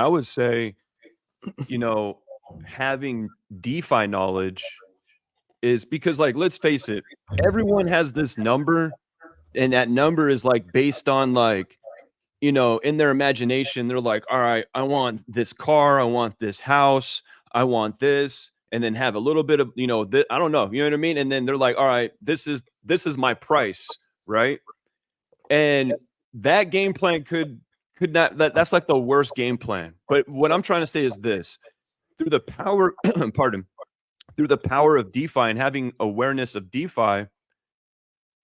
I would say, you know, having DeFi knowledge is because, like, let's face it, everyone has this number, and that number is like based on like, you know, in their imagination, they're like, all right, I want this car, I want this house, I want this, and then have a little bit of, you know, I don't know, you know what I mean? And then they're like, all right, this is my price, right? And that game plan could not that's like the worst game plan. But what I'm trying to say is this: through the power, pardon, through the power of DeFi and having awareness of DeFi,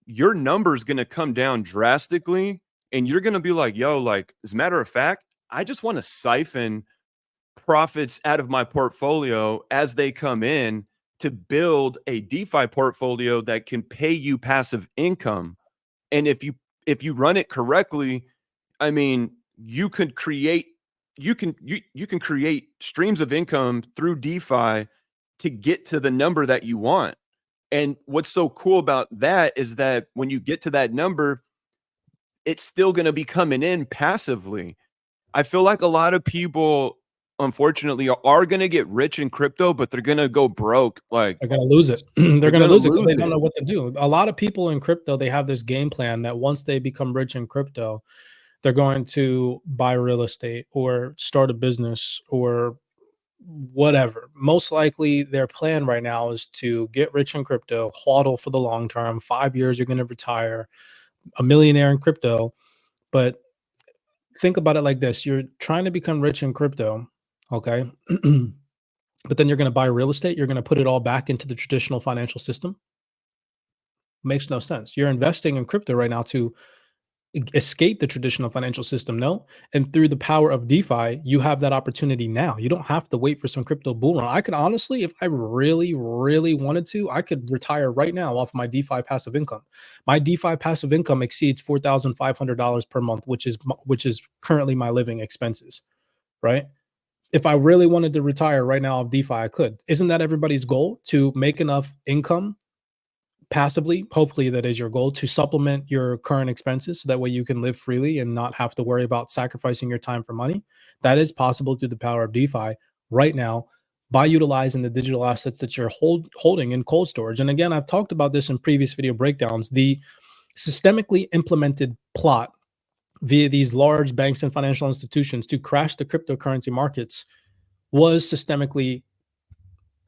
your number is going to come down drastically, and you're going to be like, yo, like, as a matter of fact, I just want to siphon profits out of my portfolio as they come in to build a DeFi portfolio that can pay you passive income. And if you run it correctly, I mean, you can create you can create streams of income through DeFi to get to the number that you want. And what's so cool about that is that when you get to that number, it's still going to be coming in passively. I feel like a lot of people, unfortunately, are going to get rich in crypto, but they're going to go broke. Like, they're going to lose it. They're going to lose it because they don't know what to do. A lot of people in crypto, they have this game plan that once they become rich in crypto, they're going to buy real estate or start a business or whatever. Most likely their plan right now is to get rich in crypto, hodl for the long term. 5 years, you're going to retire a millionaire in crypto. But think about it like this. You're trying to become rich in crypto, okay? But then you're going to buy real estate. You're going to put it all back into the traditional financial system. Makes no sense. You're investing in crypto right now to escape the traditional financial system, no? And through the power of DeFi, you have that opportunity now. You don't have to wait for some crypto bull run. I could honestly, if I really, really wanted to, I could retire right now off my DeFi passive income. My DeFi passive income exceeds $4,500 per month, which is currently my living expenses, right? If I really wanted to retire right now off DeFi, I could. Isn't that everybody's goal, to make enough income passively? Hopefully that is your goal, to supplement your current expenses so that way you can live freely and not have to worry about sacrificing your time for money. That is possible through the power of DeFi right now by utilizing the digital assets that you're holding in cold storage. And again, I've talked about this in previous video breakdowns. The systemically implemented plot via these large banks and financial institutions to crash the cryptocurrency markets was systemically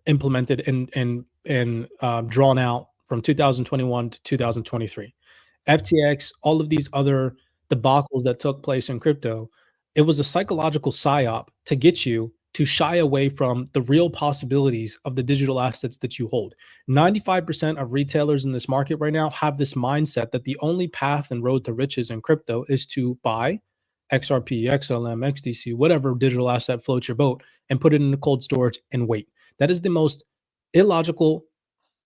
implemented and drawn out from 2021 to 2023. FTX, all of these other debacles that took place in crypto, it was a psychological psyop to get you to shy away from the real possibilities of the digital assets that you hold. 95% of retailers in this market right now have this mindset that the only path and road to riches in crypto is to buy XRP, XLM, XDC, whatever digital asset floats your boat, and put it in the cold storage and wait. That is the most illogical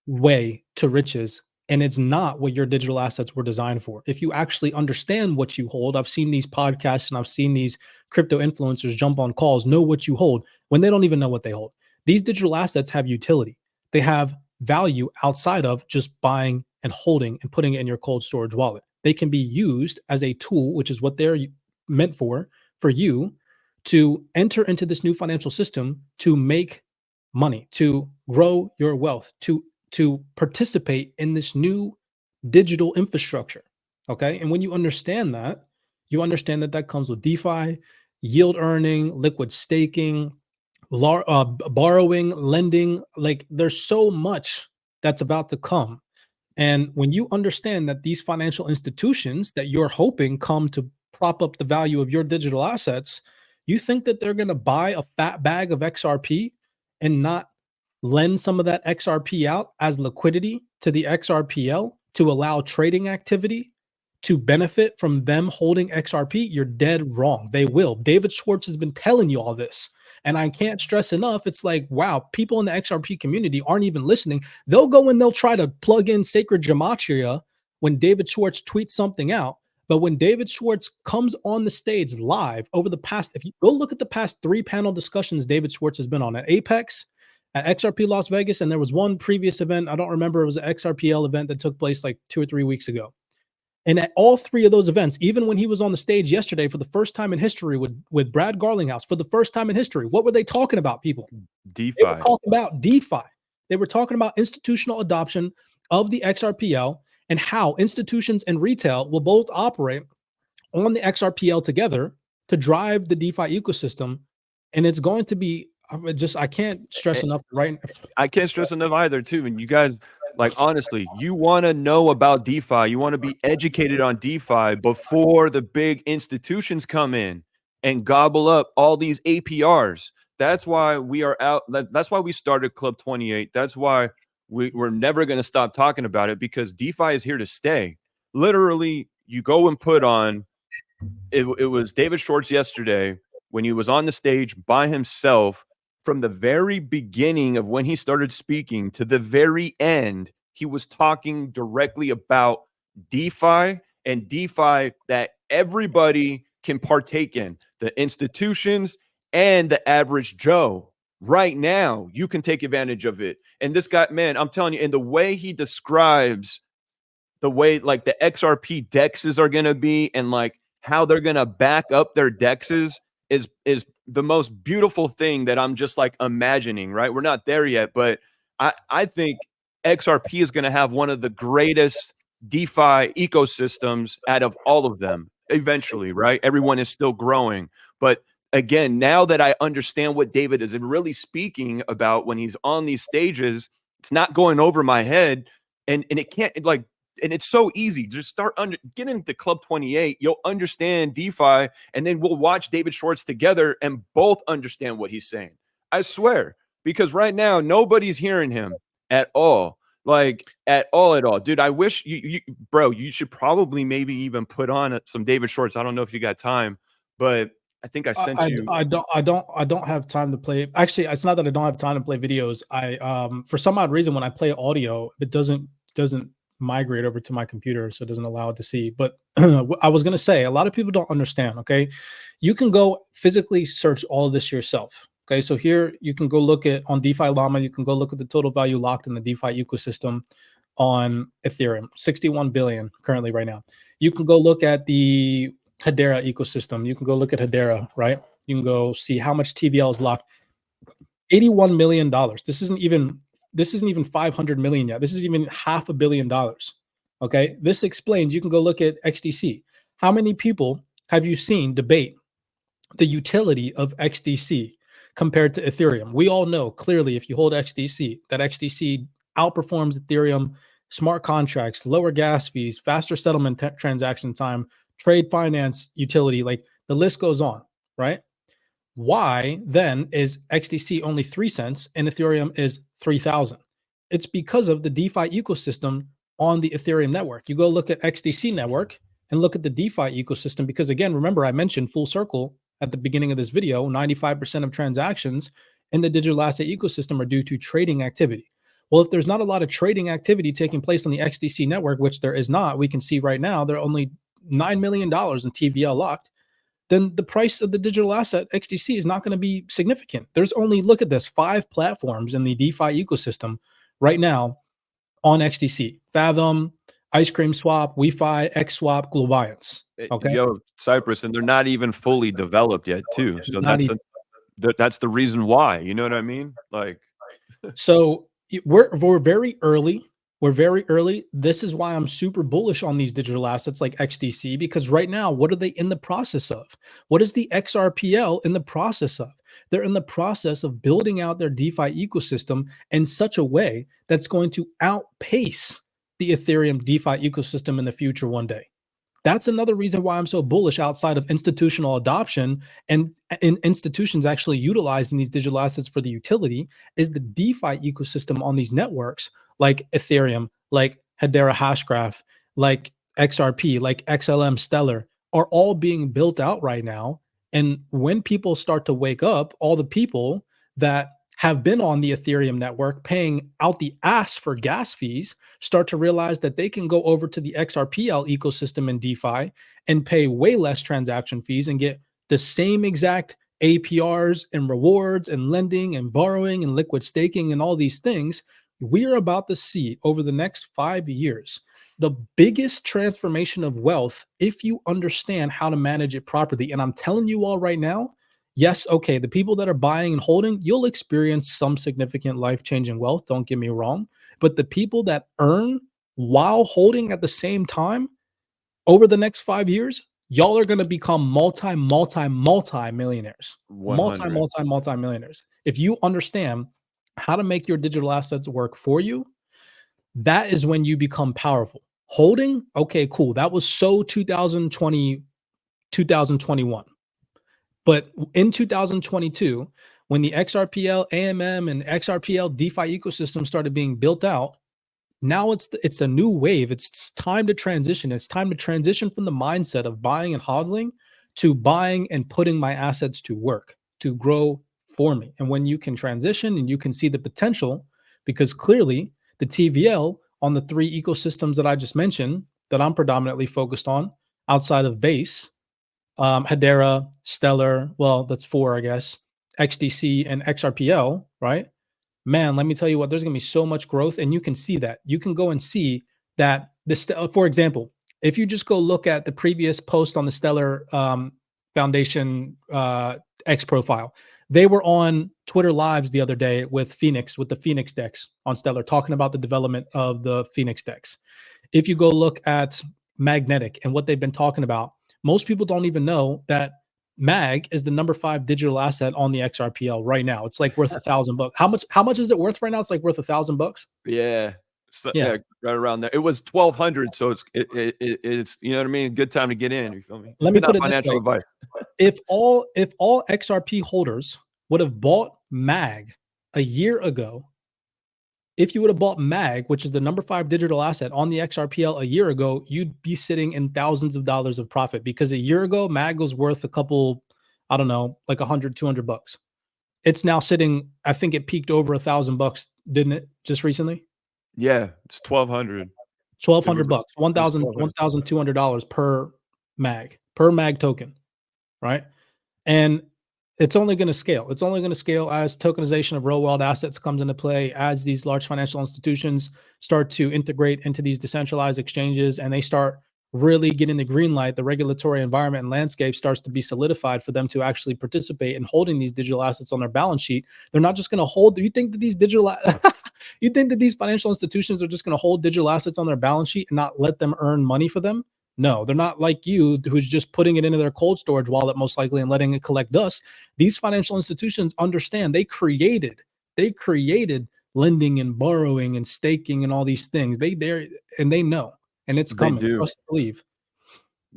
way to riches, and it's not what your digital assets were designed for. If you actually understand what you hold, I've seen these podcasts and I've seen these crypto influencers jump on calls, know what you hold, when they don't even know what they hold. These digital assets have utility. They have value outside of just buying and holding and putting it in your cold storage wallet. They can be used as a tool, which is what they're meant for you to enter into this new financial system, to make money, to grow your wealth, to participate in this new digital infrastructure. Okay. And when you understand that that comes with DeFi, yield earning, liquid staking, borrowing, lending. Like, there's so much that's about to come. And when you understand that these financial institutions that you're hoping come to prop up the value of your digital assets, you think that they're going to buy a fat bag of XRP and not lend some of that XRP out as liquidity to the XRPL to allow trading activity to benefit from them holding XRP, you're dead wrong. They will. David Schwartz has been telling you all this. And I can't stress enough, it's like, wow, people in the XRP community aren't even listening. They'll go and they'll try to plug in sacred gematria when David Schwartz tweets something out. But when David Schwartz comes on the stage live over the past, if you go look at the past 3 panel discussions David Schwartz has been on at Apex, at XRP Las Vegas, and there was one previous event, I don't remember, it was an XRPL event that took place like 2 or 3 weeks ago. And at all three of those events, even when he was on the stage yesterday for the first time in history with Brad Garlinghouse, for the first time in history, what were they talking about, people? DeFi. They were talking about DeFi. They were talking about institutional adoption of the XRPL and how institutions and retail will both operate on the XRPL together to drive the DeFi ecosystem. And it's going to be I can't stress enough, right? I can't stress enough either, too. And you guys, like, honestly, you want to know about DeFi. You want to be educated on DeFi before the big institutions come in and gobble up all these APRs. That's why we are out. That's why we started Club 28. That's why we're never going to stop talking about it, because DeFi is here to stay. Literally, you go and put on, it was David Schwartz yesterday when he was on the stage by himself. From the very beginning of when he started speaking to the very end, he was talking directly about DeFi, and DeFi that everybody can partake in, the institutions and the average Joe. Right now, you can take advantage of it. And this guy, man, I'm telling you, and the way he describes the way like the XRP dexes are going to be, and like how they're going to back up their dexes is the most beautiful thing that I'm just like imagining, right? We're not there yet, but I think XRP is going to have one of the greatest DeFi ecosystems out of all of them eventually, right? Everyone is still growing. But again, now that I understand what David is really speaking about when he's on these stages, it's not going over my head, and it can't, like, and it's so easy. Just start get into Club 28. You'll understand DeFi, and then we'll watch David Schwartz together and both understand what he's saying. I swear, because right now nobody's hearing him at all. Like at all. Dude, I wish you bro, you should probably maybe even put on some David Schwartz. I don't know if you got time, but I think I sent you. I don't have time to play. Actually, it's not that I don't have time to play videos. I for some odd reason when I play audio, it doesn't migrate over to my computer, so it doesn't allow it to see. But I was going to say, a lot of people don't understand. Okay, you can go physically search all of this yourself. Okay, so here you can go look at on DeFi Llama. You can go look at the total value locked in the DeFi ecosystem on Ethereum, 61 billion currently right now. You can go look at the Hedera ecosystem. You can go look at Hedera, right? You can go see how much TVL is locked. $81 million. This isn't even 500 million yet. This is even $500 million. Okay. This explains, you can go look at XDC. How many people have you seen debate the utility of XDC compared to Ethereum? We all know clearly, if you hold XDC, that XDC outperforms Ethereum, smart contracts, lower gas fees, faster settlement transaction time, trade finance utility, like the list goes on, right? Why then is XDC only 3 cents and Ethereum is 3,000? It's because of the DeFi ecosystem on the Ethereum network. You go look at XDC network and look at the DeFi ecosystem, because again, remember I mentioned full circle at the beginning of this video, 95% of transactions in the digital asset ecosystem are due to trading activity. Well, if there's not a lot of trading activity taking place on the XDC network, which there is not, we can see right now there are only $9 million in TVL locked, then the price of the digital asset XDC is not going to be significant. There's only, look at this, 5 platforms in the DeFi ecosystem right now on XDC: Fathom, Ice Cream Swap, WeFi, XSwap, Globiance. Okay. Yo, Cypress, and they're not even fully developed yet, too. So that's the reason why. You know what I mean? Like, so we're very early. We're very early. This is why I'm super bullish on these digital assets like XDC, because right now, what are they in the process of? What is the XRPL in the process of? They're in the process of building out their DeFi ecosystem in such a way that's going to outpace the Ethereum DeFi ecosystem in the future one day. That's another reason why I'm so bullish outside of institutional adoption and institutions actually utilizing these digital assets for the utility, is the DeFi ecosystem on these networks like Ethereum, like Hedera Hashgraph, like XRP, like XLM Stellar are all being built out right now. And when people start to wake up, all the people that have been on the Ethereum network paying out the ass for gas fees start to realize that they can go over to the XRPL ecosystem in DeFi and pay way less transaction fees and get the same exact APRs and rewards and lending and borrowing and liquid staking and all these things We are about to see over the next 5 years the biggest transformation of wealth if you understand how to manage it properly. And I'm telling you all right now, yes, okay, the people that are buying and holding, you'll experience some significant life-changing wealth, don't get me wrong, but the people that earn while holding at the same time over the next 5 years, y'all are going to become multi millionaires. 100. Multi millionaires. If you understand how to make your digital assets work for you, that is when you become powerful. Holding, okay, cool. That was so 2020, 2021. But in 2022, when the XRPL, AMM, and XRPL DeFi ecosystem started being built out, now it's a new wave. It's time to transition. It's time to transition from the mindset of buying and hodling to buying and putting my assets to work to grow for me. And when you can transition and you can see the potential, because clearly the TVL on the three ecosystems that I just mentioned that I'm predominantly focused on outside of base, Hedera, Stellar, well, that's four, I guess, XDC and XRPL, right? Man, let me tell you what, there's going to be so much growth, and you can see that. You can go and see that this, for example, if you just go look at the previous post on the Stellar Foundation X profile, they were on Twitter Lives the other day with Phoenix, with the Phoenix Dex on Stellar, talking about the development of the Phoenix Dex. If you go look at Magnetic and what they've been talking about, most people don't even know that Mag is the number 5 digital asset on the XRPL right now. It's like worth $1,000. How much is it worth right now? It's like worth $1,000. Yeah. So, Yeah. yeah, right around there. It was 1,200, so it's you know what I mean. Good time to get in. You feel me? Let me put it this financial way: advice. if all XRP holders would have bought Mag a year ago, if you would have bought Mag, which is the number 5 digital asset on the XRPL a year ago, you'd be sitting in thousands of dollars of profit, because a year ago Mag was worth a couple, I don't know, like $100-$200. It's now sitting, I think it peaked over $1,000, didn't it, just recently? Yeah, it's 1,200. $1,200, $1,200 per mag token, right? And it's only going to scale. It's only going to scale as tokenization of real world assets comes into play, as these large financial institutions start to integrate into these decentralized exchanges, and they start really getting the green light. The regulatory environment and landscape starts to be solidified for them to actually participate in holding these digital assets on their balance sheet. They're not just going to hold. You think that these you think that these financial institutions are just going to hold digital assets on their balance sheet and not let them earn money for them? No, they're not like you, who's just putting it into their cold storage wallet, most likely, and letting it collect dust. These financial institutions understand. They created lending and borrowing and staking and all these things. They know, and it's coming. Trust and believe.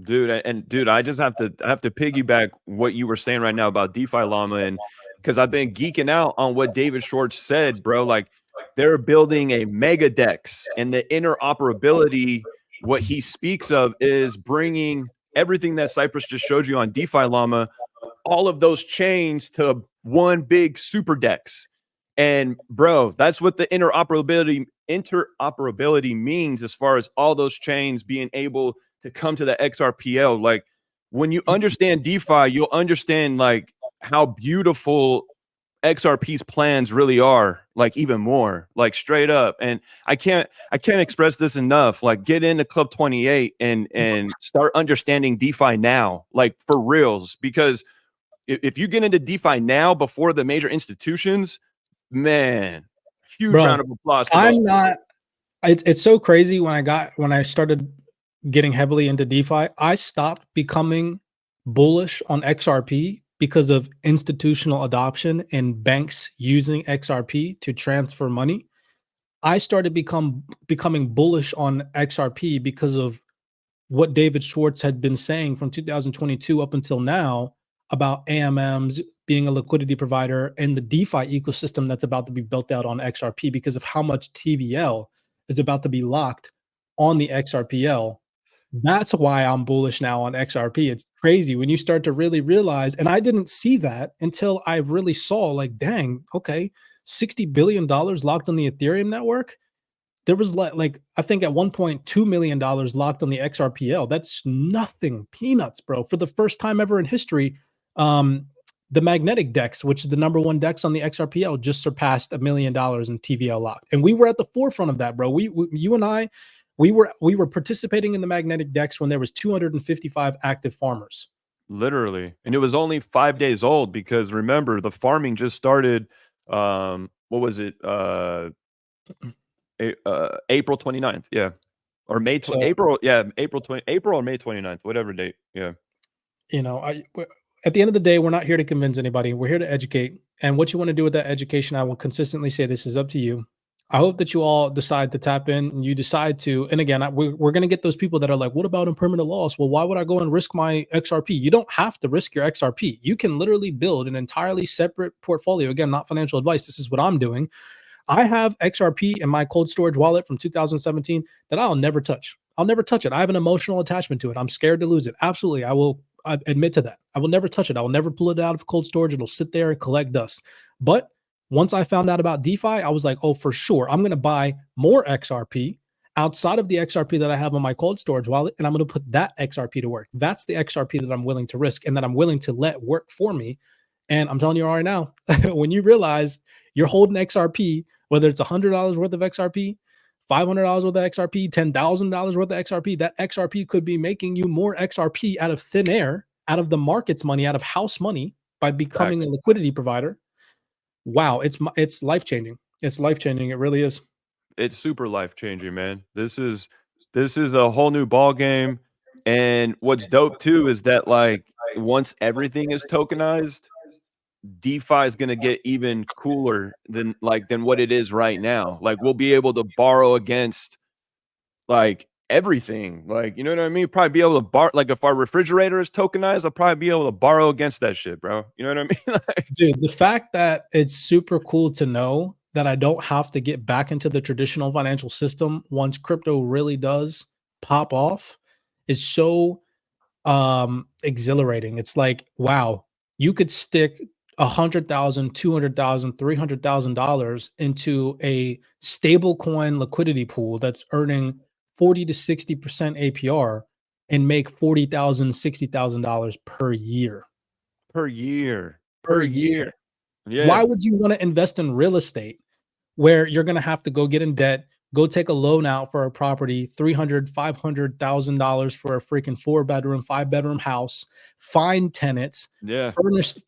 Dude, I just have to piggyback what you were saying right now about DeFi Llama, and because I've been geeking out on what David Schwartz said, bro. Like, they're building a mega dex, and the interoperability, what he speaks of is bringing everything that Cypress just showed you on DeFi Llama, all of those chains to one big super dex. And bro, that's what the interoperability means, as far as all those chains being able to come to the XRPL. Like, when you understand DeFi, you'll understand like how beautiful XRP's plans really are, like even more, like straight up. And I can't express this enough. Like, get into Club 28 and start understanding DeFi now, like for reals. Because if you get into DeFi now before the major institutions, man, huge round of applause. I'm not. It's so crazy. When I started getting heavily into DeFi, I stopped becoming bullish on XRP because of institutional adoption and banks using XRP to transfer money. I started becoming bullish on XRP because of what David Schwartz had been saying from 2022 up until now about AMMs being a liquidity provider and the DeFi ecosystem that's about to be built out on XRP, because of how much TVL is about to be locked on the XRPL. That's why I'm bullish now on XRP. It's crazy when you start to really realize, and I didn't see that until I really saw, like, dang, okay, $60 billion locked on the Ethereum network. There was like I think at one point $2 million locked on the XRPL. That's nothing, peanuts, bro. For the first time ever in history, The magnetic DEX, which is the #1 DEX on the Xrpl, just surpassed $1 million in TVL lock, and we were at the forefront of that, bro. You and I, we were participating in the magnetic DEX when there was 255 active farmers. Literally. And it was only 5 days old because remember, the farming just started, what was it? April 29th. Yeah. Or May So, April, yeah, April or May 29th, whatever date. Yeah. you know, at the end of the day, we're not here to convince anybody. We're here to educate. And what you want to do with that education, I will consistently say this is up to you. I hope that you all decide to tap in and you decide to. And again, we're going to get those people that are like, what about impermanent loss? Well, why would I go and risk my XRP? You don't have to risk your XRP. You can literally build an entirely separate portfolio. Again, not financial advice. This is what I'm doing. I have XRP in my cold storage wallet from 2017 that I'll never touch. I'll never touch it. I have an emotional attachment to it. I'm scared to lose it. Absolutely. I admit to that. I will never touch it. I will never pull it out of cold storage. It'll sit there and collect dust. But once I found out about DeFi, I was like, oh, for sure. I'm going to buy more XRP outside of the XRP that I have on my cold storage wallet, and I'm going to put that XRP to work. That's the XRP that I'm willing to risk and that I'm willing to let work for me. And I'm telling you right now, when you realize you're holding XRP, whether it's $100 worth of XRP, $500 worth of XRP, $10,000 worth of XRP, that XRP could be making you more XRP out of thin air, out of the market's money, out of house money by becoming a liquidity provider. Wow, it's life-changing. It's life-changing. It really is. It's super life-changing, man. This is a whole new ball game. And what's dope too is that like once everything is tokenized, DeFi is going to get even cooler than what it is right now. Like we'll be able to borrow against like everything. Like, you know what I mean? Probably be able to borrow, like if our refrigerator is tokenized, I'll probably be able to borrow against that shit, bro. You know what I mean? Like, dude, the fact that it's super cool to know that I don't have to get back into the traditional financial system once crypto really does pop off is so exhilarating. It's like, wow, you could stick $100,000, $200,000, $300,000 into a stable coin liquidity pool that's earning 40 to 60% APR and make $40,000, $60,000 per year. per year. Per year. Yeah. Why would you want to invest in real estate where you're going to have to go get in debt, go take a loan out for a property, $300,000, $500,000 for a freaking 4-bedroom, 5-bedroom house, find tenants, yeah,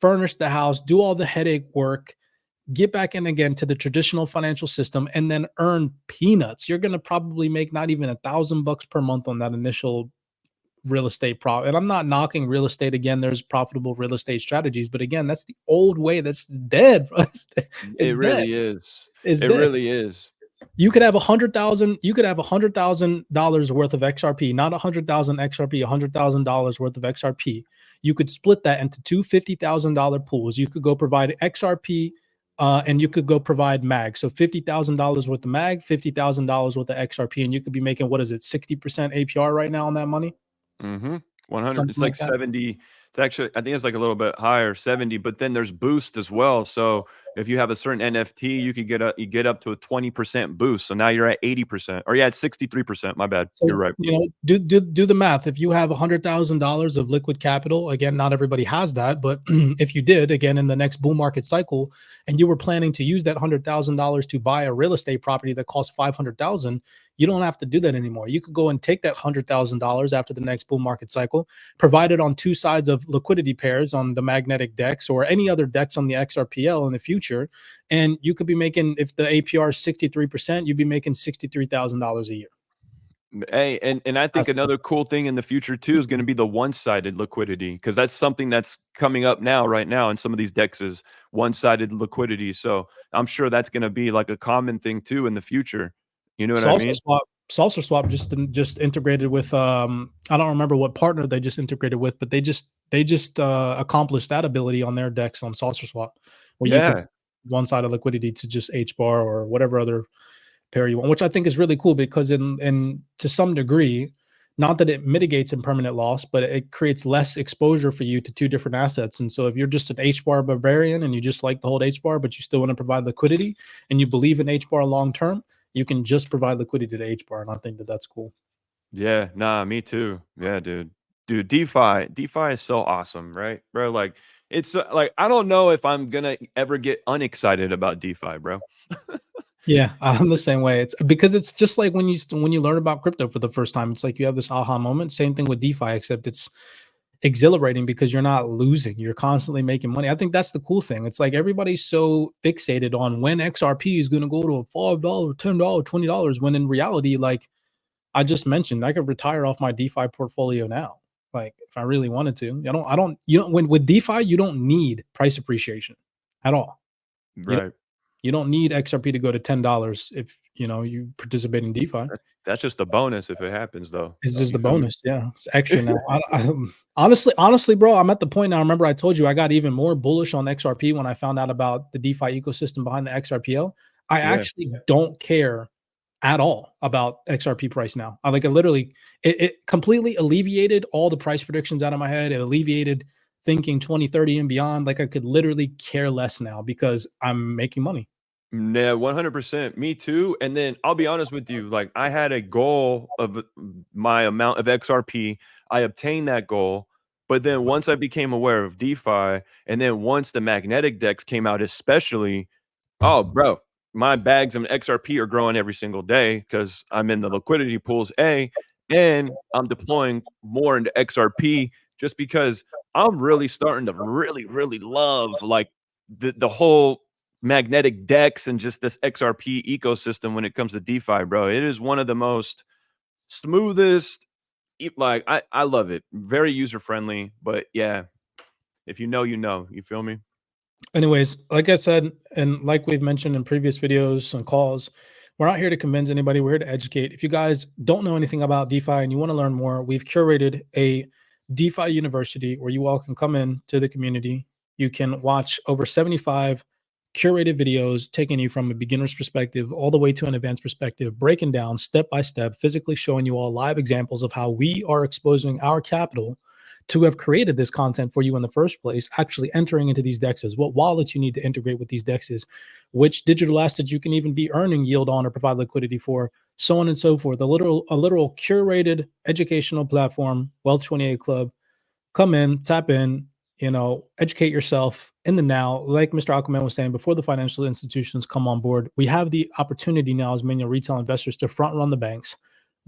furnish the house, do all the headache work, get back in again to the traditional financial system, and then earn peanuts? You're going to probably make not even $1,000 per month on that initial real estate and I'm not knocking real estate. Again, there's profitable real estate strategies, but again, that's the old way. That's dead. It's it really dead. is. It's It dead. really is. You could have $100,000 worth of XRP, not 100,000 XRP, $100,000 worth of XRP. You could split that into two $50,000 pools. You could go provide XRP and you could go provide MAG. So $50,000 worth of MAG, $50,000 worth of XRP, and you could be making, what is it, 60% APR right now on that money? 100. It's Something like like that. 70. It's actually, I think it's like a little bit higher, 70. But then there's boost as well. So if you have a certain NFT, you get up to a 20% boost. So now you're at 80%, or it's 63%. My bad. So, You're right. you know, do the math. If you have $100,000 of liquid capital, again, not everybody has that, but if you did, again, in the next bull market cycle, and you were planning to use that $100,000 to buy a real estate property that costs $500,000, you don't have to do that anymore. You could go and take that $100,000 after the next bull market cycle, provide it on two sides of liquidity pairs on the magnetic DEX or any other DEX on the XRPL in the future, and you could be making, if the APR is 63%, you'd be making $63,000 a year. Hey, and I think another cool thing in the future too is going to be the one-sided liquidity, because that's something that's coming up right now in some of these DEXs, one-sided liquidity. So I'm sure that's going to be like a common thing too in the future. You know what I mean? Salsa Swap just integrated with I don't remember what partner they just integrated with, but they just accomplished that ability on their DEX on Salsa Swap, where you can one-sided liquidity to just HBAR or whatever other pair you want, which I think is really cool because in to some degree, not that it mitigates impermanent loss, but it creates less exposure for you to two different assets. And so if you're just an HBAR barbarian and you just like to hold HBAR, but you still want to provide liquidity and you believe in HBAR long term, you can just provide liquidity to HBAR. And I think that that's cool. Yeah, nah, me too. Yeah, dude. DeFi is so awesome, right, bro? Like it's like, I don't know if I'm gonna ever get unexcited about DeFi, bro. Yeah, I'm the same way. It's because it's just like when you learn about crypto for the first time, it's like you have this aha moment. Same thing with DeFi, except it's exhilarating because you're not losing. You're constantly making money. I think that's the cool thing. It's like everybody's so fixated on when XRP is going to go to a $5, $10, $20, when in reality, like I just mentioned, I could retire off my DeFi portfolio now. Like if I really wanted to. You don't when with DeFi, you don't need price appreciation at all. You Right. you don't need XRP to go to $10 if you participate in DeFi. That's just a bonus if it happens, though. It's just You the feel me? bonus. Yeah, it's extra now. Honestly, bro, I'm at the point now. Remember, I told you I got even more bullish on XRP when I found out about the DeFi ecosystem behind the XRPL. I Yeah. actually don't care at all about XRP price now. I like it literally. It completely alleviated all the price predictions out of my head. It alleviated thinking 2030 and beyond. Like I could literally care less now because I'm making money. Yeah, 100%. Me too. And then I'll be honest with you, like I had a goal of my amount of XRP. I obtained that goal. But then once I became aware of DeFi, and then once the magnetic decks came out, especially, oh, bro, my bags of XRP are growing every single day because I'm in the liquidity pools, and I'm deploying more into XRP just because I'm really starting to really love like the whole magnetic decks and just this XRP ecosystem when it comes to DeFi, bro. It is one of the most smoothest, like I love it. Very user friendly, but yeah, if you know, you know. You feel me? Anyways, like I said, and like we've mentioned in previous videos and calls, we're not here to convince anybody. We're here to educate. If you guys don't know anything about DeFi and you want to learn more, we've curated a DeFi university where you all can come in to the community. You can watch over 75 curated videos taking you from a beginner's perspective all the way to an advanced perspective, breaking down step by step, physically showing you all live examples of how we are exposing our capital to have created this content for you in the first place, actually entering into these dexes, what wallets you need to integrate with these dexes, which digital assets you can even be earning yield on or provide liquidity for, so on and so forth. A literal curated educational platform, Wealth 28 Club. Come in, tap in, educate yourself in the now. Like Mr. Aquaman was saying, before the financial institutions come on board, we have the opportunity now as many retail investors to front run the banks,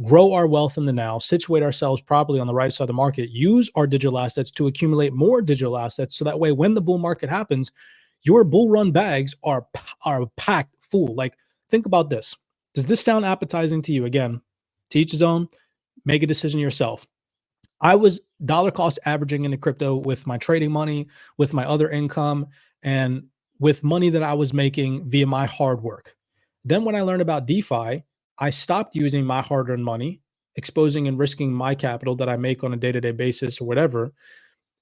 grow our wealth in the now, situate ourselves properly on the right side of the market, use our digital assets to accumulate more digital assets. So that way, when the bull market happens, your bull run bags are packed full. Like, think about this. Does this sound appetizing to you? Again, to each his own, make a decision yourself. I was dollar cost averaging into crypto with my trading money, with my other income, and with money that I was making via my hard work. Then when I learned about DeFi, I stopped using my hard-earned money, exposing and risking my capital that I make on a day-to-day basis or whatever,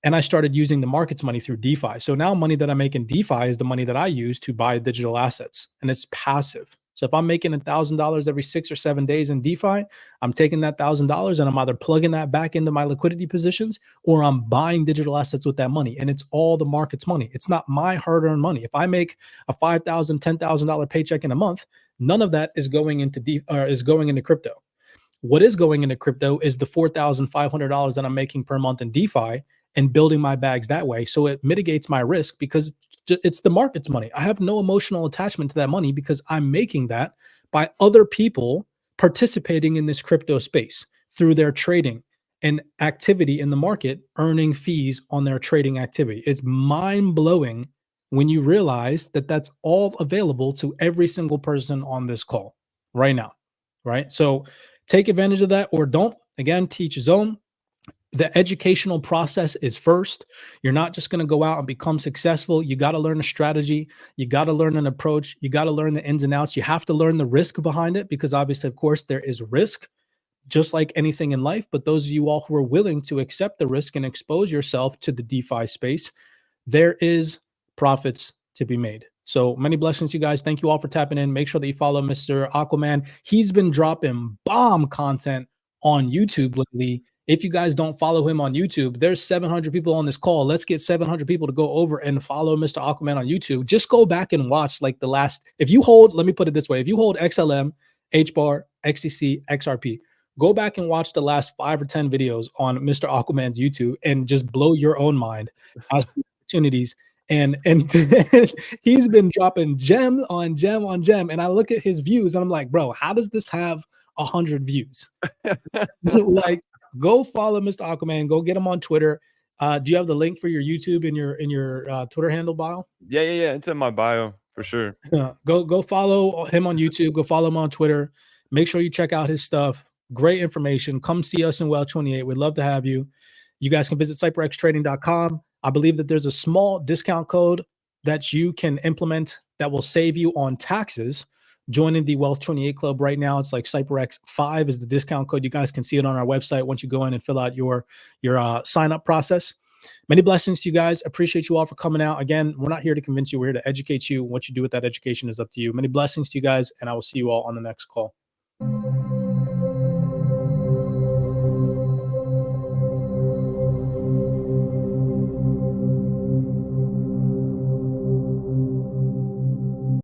and I started using the market's money through DeFi. So now money that I make in DeFi is the money that I use to buy digital assets, and it's passive. So if I'm making $1,000 every 6 or 7 days in DeFi, I'm taking that $1,000 and I'm either plugging that back into my liquidity positions or I'm buying digital assets with that money. And it's all the market's money. It's not my hard-earned money. If I make a $5,000, $10,000 paycheck in a month, none of that is going into crypto. What is going into crypto is the $4,500 that I'm making per month in DeFi and building my bags that way. So it mitigates my risk because it's the market's money. I have no emotional attachment to that money because I'm making that by other people participating in this crypto space through their trading and activity in the market, earning fees on their trading activity. It's mind blowing when you realize that that's all available to every single person on this call right now. Right. So take advantage of that or don't. Again, teach his own. The educational process is first. You're not just going to go out and become successful. You got to learn a strategy. You got to learn an approach. You got to learn the ins and outs. You have to learn the risk behind it because obviously, of course, there is risk just like anything in life. But those of you all who are willing to accept the risk and expose yourself to the DeFi space, there is profits to be made. So many blessings, you guys. Thank you all for tapping in. Make sure that you follow Mr. Aquaman. He's been dropping bomb content on YouTube lately. If you guys don't follow him on YouTube, there's 700 people on this call. Let's get 700 people to go over and follow Mr. Aquaman on YouTube. Just go back and watch like the last, if you hold, let me put it this way. If you hold XLM, HBAR, XTC, XRP, go back and watch the last 5 or 10 videos on Mr. Aquaman's YouTube and just blow your own mind as to opportunities. And he's been dropping gem on gem on gem. And I look at his views and I'm like, bro, how does this have 100 views? Like, go follow Mr. Aquaman. Go get him on Twitter. Do you have the link for your YouTube in your Twitter handle bio? Yeah. It's in my bio for sure. Go follow him on YouTube. Go follow him on Twitter. Make sure you check out his stuff. Great information. Come see us in Well 28. We'd love to have you. You guys can visit CYPRXtrading.com. I believe that there's a small discount code that you can implement that will save you on taxes. Joining the Wealth 28 Club right now, it's like CYPRX5 is the discount code. You guys can see it on our website once you go in and fill out your sign up process. Many blessings to you guys. Appreciate you all for coming out. Again, we're not here to convince you. We're here to educate you. What you do with that education is up to you. Many blessings to you guys, and I will see you all on the next call.